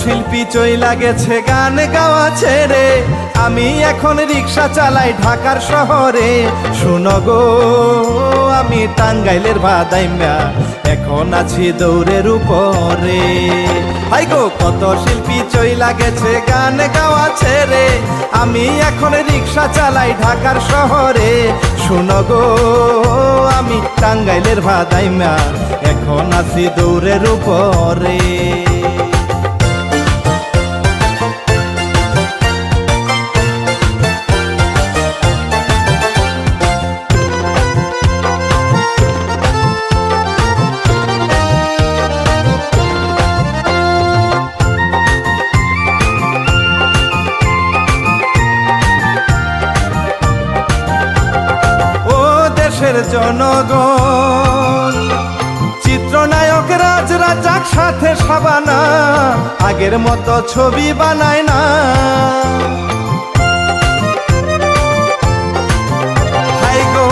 শিল্পী চইলা গেছে গান গাওয়া ছেড়ে, আমি এখন রিক্সা চালাই ঢাকার শহরে। শুনো গো আমি টাঙ্গাইলের ভাদাইম্যা, এখন আছি দৌড়ের উপরে। হাই গো কত শিল্পী চইলা গেছে গান গাওয়া ছেড়ে, আমি এখন রিক্সা চালাই ঢাকার শহরে। শুনো গো আমি টাঙ্গাইলের ভাদাইম্যা, এখন আছি দৌড়ের উপরে। দেশের জনগণ চিত্রনায়ক রাজ রাজাক সাথে সাবানা, আগের মতো ছবি বানায় না। হাই গো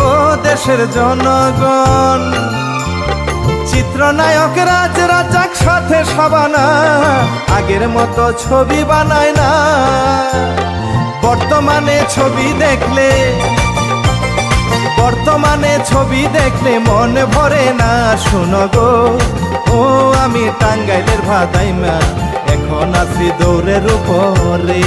দেশের জনগণ চিত্রনায়ক রাজ রাজাক সাথে সাবানা, আগের মতো ছবি বানায় না। বর্তমানে ছবি দেখলে মনে ভরে না। শোনো গো ও আমি টাঙ্গাইলের ভাদাইম্যা, এখন আছি দৌড়ের উপরে।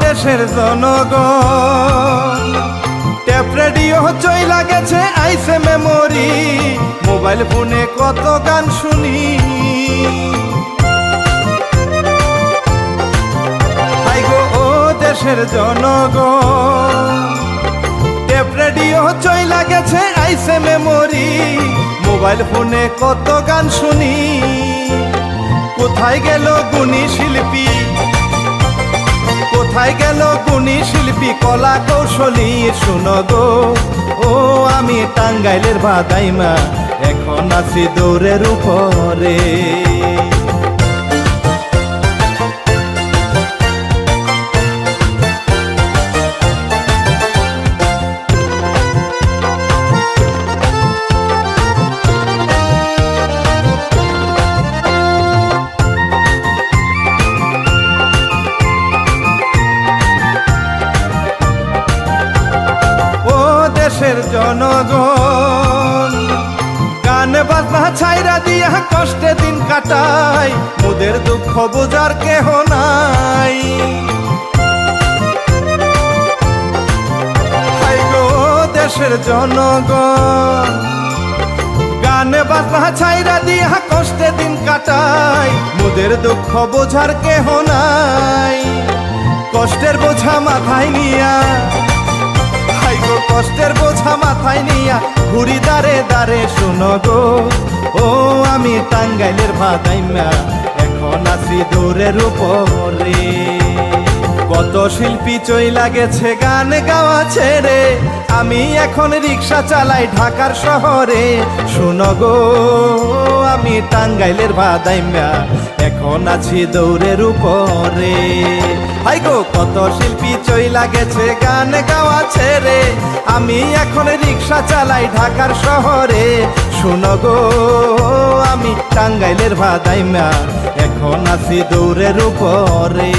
দেশের জনগণ ট্যাপ রেডিও চইলা গেছে আইসে মেমোরি, মোবাইল ফোনে কত গান শুনি। হাই গো ও দেশের জনগণ ট্যাপ রেডিও চইলা গেছে আইসে মেমোরি, মোবাইল ফোনে কত গান শুনি। কোথায় গেল গুণী শিল্পী, কোথায় গেল গুণী শিল্পী কলা কৌশলী। শুনো গো ও আমি টাঙ্গাইলের ভাদাইম্যা, এখন আছি দৌড়ের উপরে। দেশের জনগণ গান বাজনা ছাইরা দিয়া কষ্টে দিন কাটায়, মোদের দুঃখ বোঝার কেহ নাই। হাই গো দেশের জনগণ গান বাজনা ছাইরা দিয়া কষ্টে দিন কাটায়, মোদের দুঃখ বোঝার কেহ নাই। কষ্টের বোঝা মাথায় নিয়া, কষ্টের বোঝা মাথায় নিয়া ঘুরি দাঁড়ে দাঁড়ে। শুনো গো ও আমি টাঙ্গাইলের ভাদাইম্যা, এখন আছি দৌড়ের উপরে। কত শিল্পী চইলা গেছে গান গাওয়া ছেড়ে, আমি এখন রিক্সা চালাই ঢাকার শহরে। শুনো গো আমি টাঙ্গাইলের ভাদাইম্যা, এখন আছি দৌড়ের উপরে। হাই গো কত শিল্পী চইলা গেছে গান গাওয়া ছেড়ে, আমি এখন রিক্সা চালাই ঢাকার শহরে। শুনো গো আমি টাঙ্গাইলের ভাদাইম্যা, এখন আছি দৌড়ের উপরে।